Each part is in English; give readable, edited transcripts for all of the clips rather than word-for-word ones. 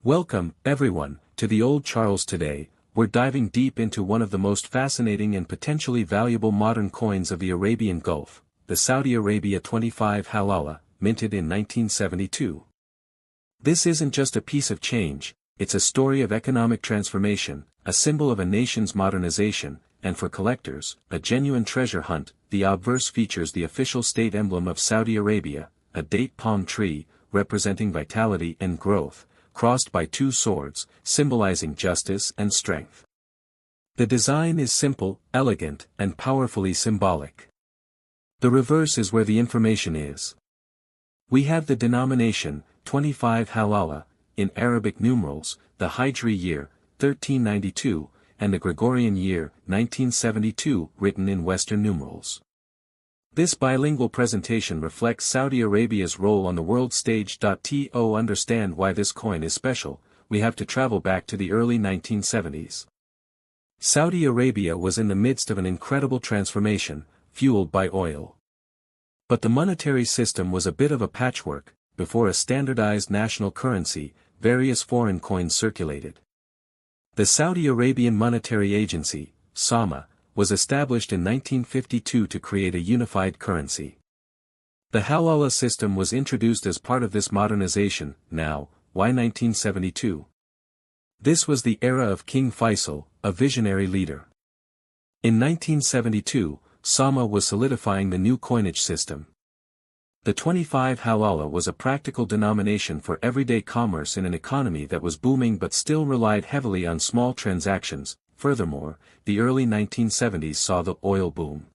Welcome, everyone, to the Old Charles. Today, we're diving deep into one of the most fascinating and potentially valuable modern coins of the Arabian Gulf, the Saudi Arabia 25 Halala, minted in 1972. This isn't just a piece of change, it's a story of economic transformation, a symbol of a nation's modernization, and for collectors, a genuine treasure hunt. The obverse features the official state emblem of Saudi Arabia, a date palm tree, representing vitality and growth, crossed by two swords, symbolizing justice and strength. The design is simple, elegant, and powerfully symbolic. The reverse is where the information is. We have the denomination, 25 Halala, in Arabic numerals, the Hijri year, 1392, and the Gregorian year, 1972, written in Western numerals. This bilingual presentation reflects Saudi Arabia's role on the world stage. To understand why this coin is special, we have to travel back to the early 1970s. Saudi Arabia was in the midst of an incredible transformation, fueled by oil. But the monetary system was a bit of a patchwork. Before a standardized national currency, various foreign coins circulated. The Saudi Arabian Monetary Agency, SAMA, was established in 1952 to create a unified currency. The Halala system was introduced as part of this modernization. Now, why 1972? This was the era of King Faisal, a visionary leader. In 1972, SAMA was solidifying the new coinage system. The 25 Halala was a practical denomination for everyday commerce in an economy that was booming but still relied heavily on small transactions. Furthermore, the early 1970s saw the oil boom.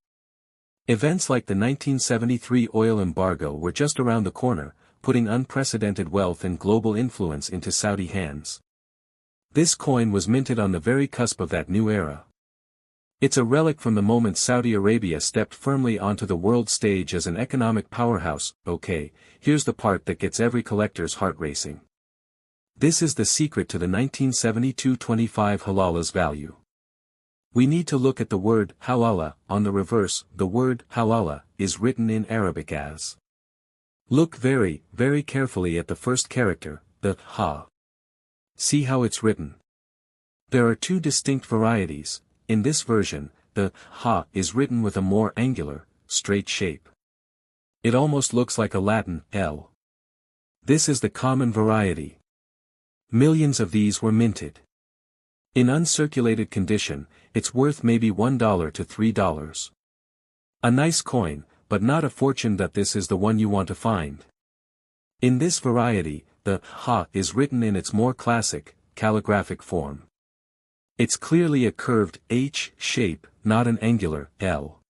Events like the 1973 oil embargo were just around the corner, putting unprecedented wealth and global influence into Saudi hands. This coin was minted on the very cusp of that new era. It's a relic from the moment Saudi Arabia stepped firmly onto the world stage as an economic powerhouse. Okay, here's the part that gets every collector's heart racing. This is the secret to the 1972 25 Halala's value. We need to look at the word halala. On the reverse, the word halala is written in Arabic as. Look very, very carefully at the first character, the ha. See how it's written. There are two distinct varieties. In this version, the ha is written with a more angular, straight shape. It almost looks like a Latin L. This is the common variety. Millions of these were minted. In uncirculated condition, it's worth maybe $1 to $3. A nice coin, but not a fortune. This is the one you want to find. In this variety, the ha is written in its more classic, calligraphic form. It's clearly a curved H shape, not an angular L.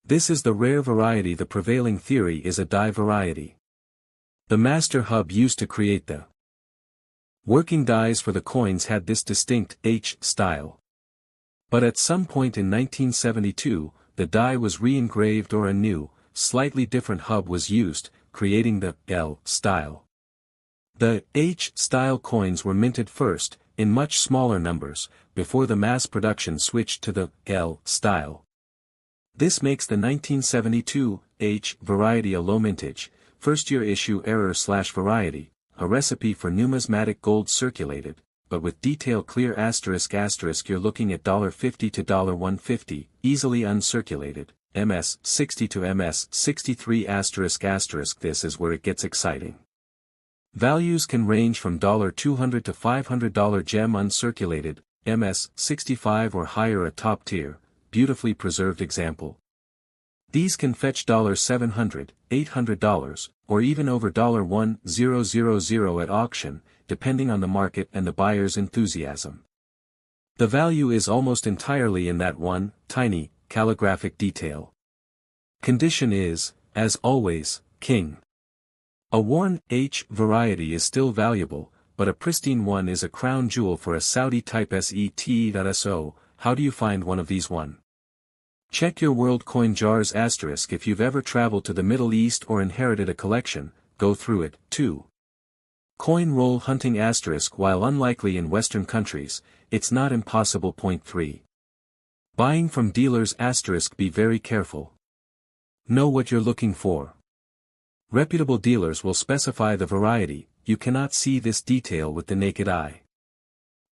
This is the rare variety. The prevailing theory is a die variety. The master hub used to create the working dies for the coins had this distinct H style. But at some point in 1972, the die was re-engraved or a new, slightly different hub was used, creating the L style. The H style coins were minted first, in much smaller numbers, before the mass production switched to the L style. This makes the 1972 H variety a low mintage, first-year issue error/variety, a recipe for numismatic gold circulated, but with detail clear ***. You're looking at $50 to $150, easily uncirculated, MS60 to MS63 ***. This is where it gets exciting. Values can range from $200 to $500 gem uncirculated, MS65 or higher. A top-tier, beautifully preserved example. These can fetch $700, $800, or even over $1,000 at auction, depending on the market and the buyer's enthusiasm. The value is almost entirely in that one, tiny, calligraphic detail. Condition is, as always, king. A worn H variety is still valuable, but a pristine one is a crown jewel for a Saudi type SETE.SO. How do you find one of these? Check your world coin jars ***. If you've ever traveled to the Middle East or inherited a collection, go through it. 2. Coin roll hunting ***. While unlikely in Western countries, it's not impossible. 3. Buying from dealers ***. Be very careful. Know what you're looking for. Reputable dealers will specify the variety, you cannot see this detail with the naked eye.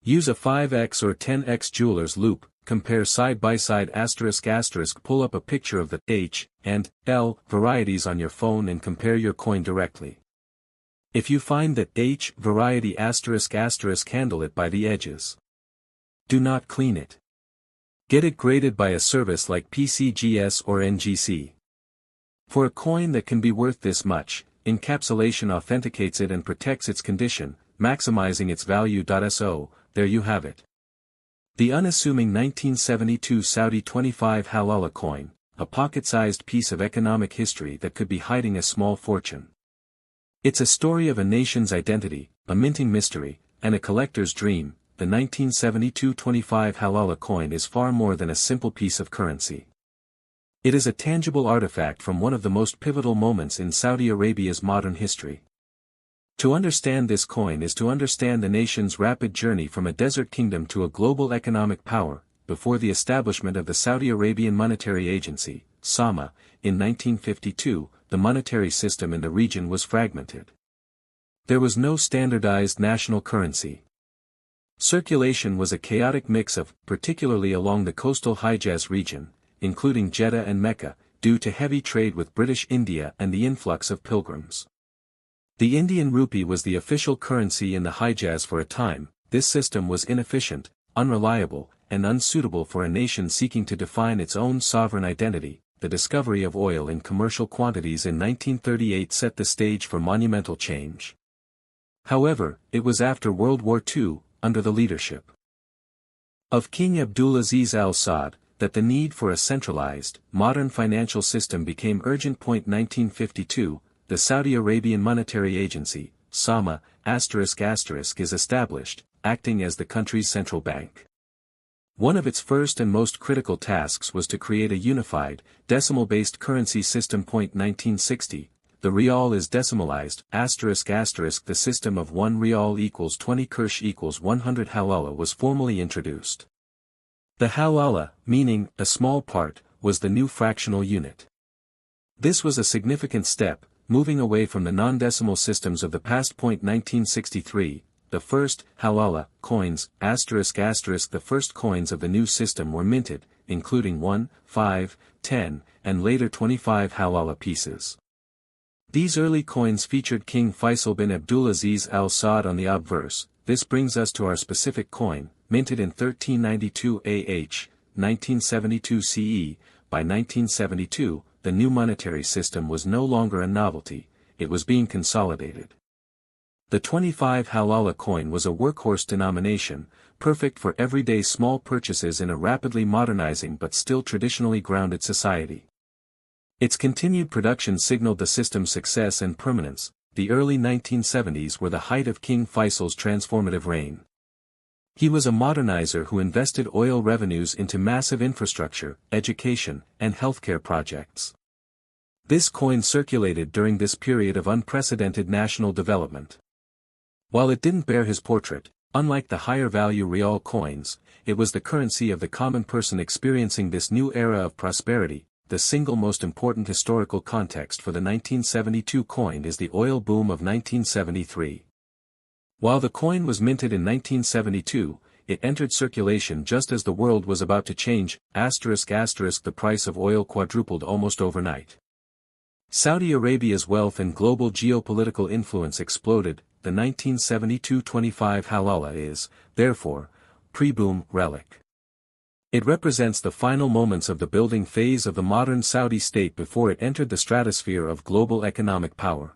Use a 5x or 10x jeweler's loupe, compare side by side ***, pull up a picture of the H and L varieties on your phone and compare your coin directly. If you find that H variety ***, handle it by the edges. Do not clean it. Get it graded by a service like PCGS or NGC. For a coin that can be worth this much, encapsulation authenticates it and protects its condition, maximizing its value. So, there you have it. The unassuming 1972 Saudi 25 Halala coin, a pocket-sized piece of economic history that could be hiding a small fortune. It's a story of a nation's identity, a minting mystery, and a collector's dream. The 1972 25 Halala coin is far more than a simple piece of currency. It is a tangible artifact from one of the most pivotal moments in Saudi Arabia's modern history. To understand this coin is to understand the nation's rapid journey from a desert kingdom to a global economic power. Before the establishment of the Saudi Arabian Monetary Agency, SAMA, in 1952, the monetary system in the region was fragmented. There was no standardized national currency. Circulation was a chaotic mix of, particularly along the coastal Hijaz region, including Jeddah and Mecca, due to heavy trade with British India and the influx of pilgrims. The Indian rupee was the official currency in the Hijaz for a time. This system was inefficient, unreliable, and unsuitable for a nation seeking to define its own sovereign identity. The discovery of oil in commercial quantities in 1938 set the stage for monumental change. However, it was after World War II, under the leadership of King Abdulaziz Al Saud, that the need for a centralized, modern financial system became urgent. 1952, the Saudi Arabian Monetary Agency, SAMA, is established, acting as the country's central bank. One of its first and most critical tasks was to create a unified, decimal-based currency system. 1960, the rial is decimalized, ***, the system of 1 rial equals 20 kirsh equals 100 halala was formally introduced. The halala, meaning a small part, was the new fractional unit. This was a significant step, moving away from the non-decimal systems of the past. 1963, the first halala coins, ***, the first coins of the new system were minted, including 1, 5, 10, and later 25 halala pieces. These early coins featured King Faisal bin Abdulaziz Al Saud on the obverse. This brings us to our specific coin, minted in 1392 AH, 1972 CE. By 1972, the new monetary system was no longer a novelty, it was being consolidated. The 25 halala coin was a workhorse denomination, perfect for everyday small purchases in a rapidly modernizing but still traditionally grounded society. Its continued production signaled the system's success and permanence. The early 1970s were the height of King Faisal's transformative reign. He was a modernizer who invested oil revenues into massive infrastructure, education, and healthcare projects. This coin circulated during this period of unprecedented national development. While it didn't bear his portrait, unlike the higher-value rial coins, it was the currency of the common person experiencing this new era of prosperity. The single most important historical context for the 1972 coin is the oil boom of 1973. While the coin was minted in 1972, it entered circulation just as the world was about to change, ***, the price of oil quadrupled almost overnight. Saudi Arabia's wealth and global geopolitical influence exploded. The 1972 25 halala is, therefore, pre-boom relic. It represents the final moments of the building phase of the modern Saudi state before it entered the stratosphere of global economic power.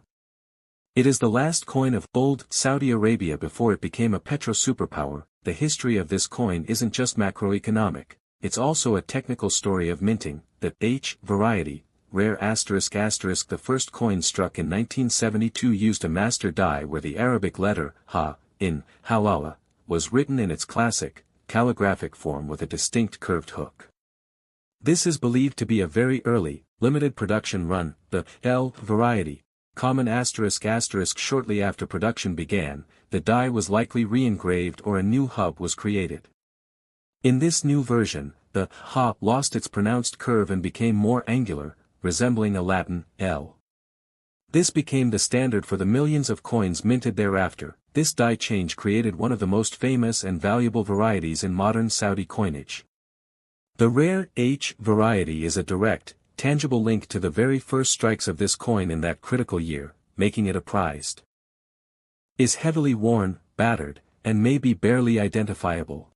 It is the last coin of old Saudi Arabia before it became a petro-superpower. The history of this coin isn't just macroeconomic, it's also a technical story of minting. The H variety, rare ***, the first coin struck in 1972 used a master die where the Arabic letter ha in halala was written in its classic, calligraphic form with a distinct curved hook. This is believed to be a very early, limited production run. The L variety, common ***, shortly after production began, the die was likely re-engraved or a new hub was created. In this new version, the ha lost its pronounced curve and became more angular, resembling a Latin L. This became the standard for the millions of coins minted thereafter. This die change created one of the most famous and valuable varieties in modern Saudi coinage. The rare H variety is a direct, tangible link to the very first strikes of this coin in that critical year, making it a prized. Is heavily worn, battered, and may be barely identifiable.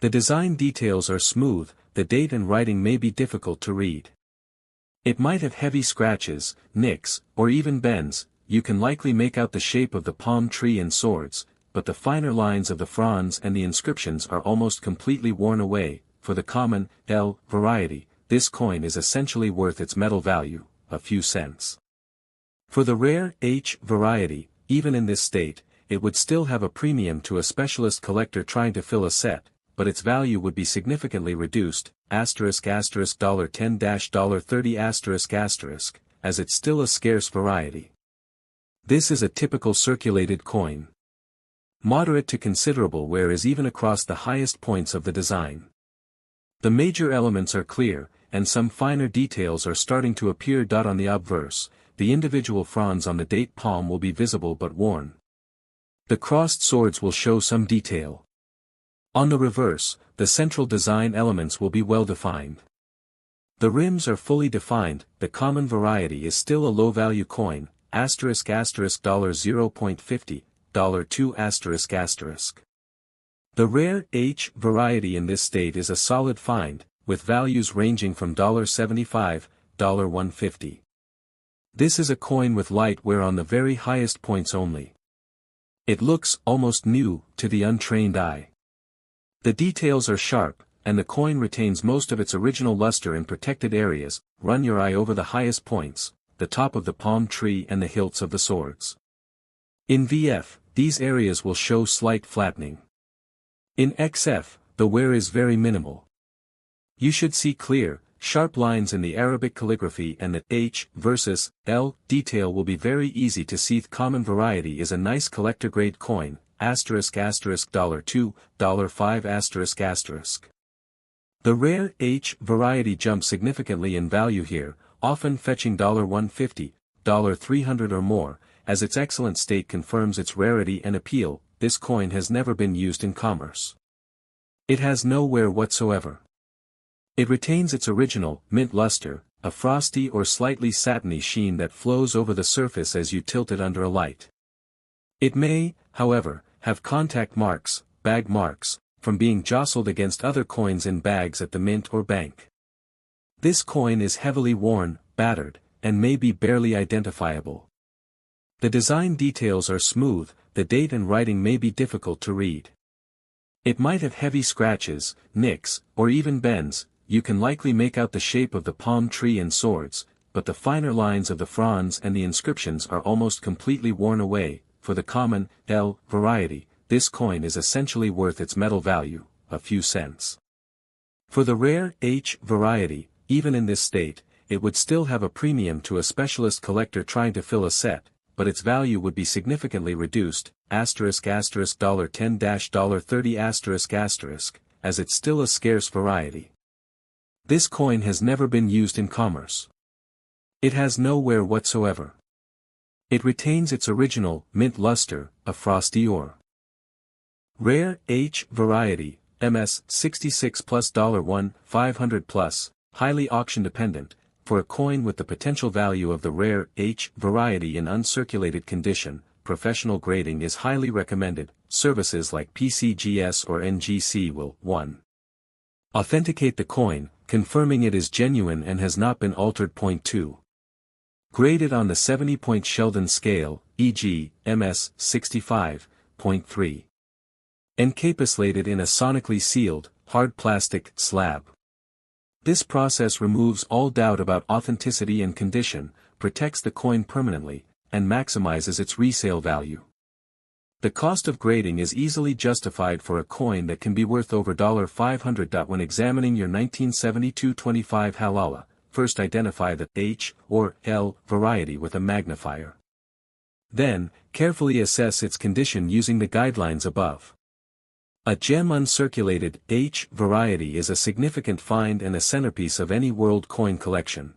The design details are smooth, the date and writing may be difficult to read. It might have heavy scratches, nicks, or even bends. You can likely make out the shape of the palm tree and swords, but the finer lines of the fronds and the inscriptions are almost completely worn away. For the common L variety, this coin is essentially worth its metal value, a few cents. For the rare H variety, even in this state, it would still have a premium to a specialist collector trying to fill a set, but its value would be significantly reduced, $10-$30*, as it's still a scarce variety. This is a typical circulated coin. Moderate to considerable wear is even across the highest points of the design. The major elements are clear, and some finer details are starting to appear. On the obverse, the individual fronds on the date palm will be visible but worn. The crossed swords will show some detail. On the reverse, the central design elements will be well defined. The rims are fully defined. The common variety is still a low-value coin, $0.50, $2**. The rare H variety in this state is a solid find, with values ranging from $75, $150. This is a coin with light wear on the very highest points only. It looks almost new to the untrained eye. The details are sharp, and the coin retains most of its original luster in protected areas. Run your eye over the highest points, the top of the palm tree and the hilts of the swords. In VF, these areas will show slight flattening. In XF, the wear is very minimal. You should see clear, sharp lines in the Arabic calligraphy, and the H versus L detail will be very easy to see. The common variety is a nice collector-grade coin, $2, $5**. The rare H variety jumps significantly in value here, often fetching $150, $300 or more, as its excellent state confirms its rarity and appeal. This coin has never been used in commerce. It has no wear whatsoever. It retains its original, mint luster, a frosty or slightly satiny sheen that flows over the surface as you tilt it under a light. It may, however, have contact marks, bag marks, from being jostled against other coins in bags at the mint or bank. This coin is heavily worn, battered, and may be barely identifiable. The design details are smooth, the date and writing may be difficult to read. It might have heavy scratches, nicks, or even bends. You can likely make out the shape of the palm tree and swords, but the finer lines of the fronds and the inscriptions are almost completely worn away. For the common L variety, this coin is essentially worth its metal value, a few cents. For the rare H variety, even in this state, it would still have a premium to a specialist collector trying to fill a set, but its value would be significantly reduced, $10-$30*, as it's still a scarce variety. This coin has never been used in commerce. It has no wear whatsoever. It retains its original, mint luster, a frosty or rare H variety, MS 66 plus $1, 500 plus, highly auction dependent. For a coin with the potential value of the rare H variety in uncirculated condition, professional grading is highly recommended. Services like PCGS or NGC will 1. Authenticate the coin, confirming it is genuine and has not been altered. 2. Graded on the 70-point Sheldon scale, e.g., MS 65.3. Encapsulated in a sonically sealed, hard plastic slab. This process removes all doubt about authenticity and condition, protects the coin permanently, and maximizes its resale value. The cost of grading is easily justified for a coin that can be worth over $500. When examining your 1972 25 Halala, first identify the H or L variety with a magnifier. Then, carefully assess its condition using the guidelines above. A gem uncirculated H variety is a significant find and a centerpiece of any world coin collection.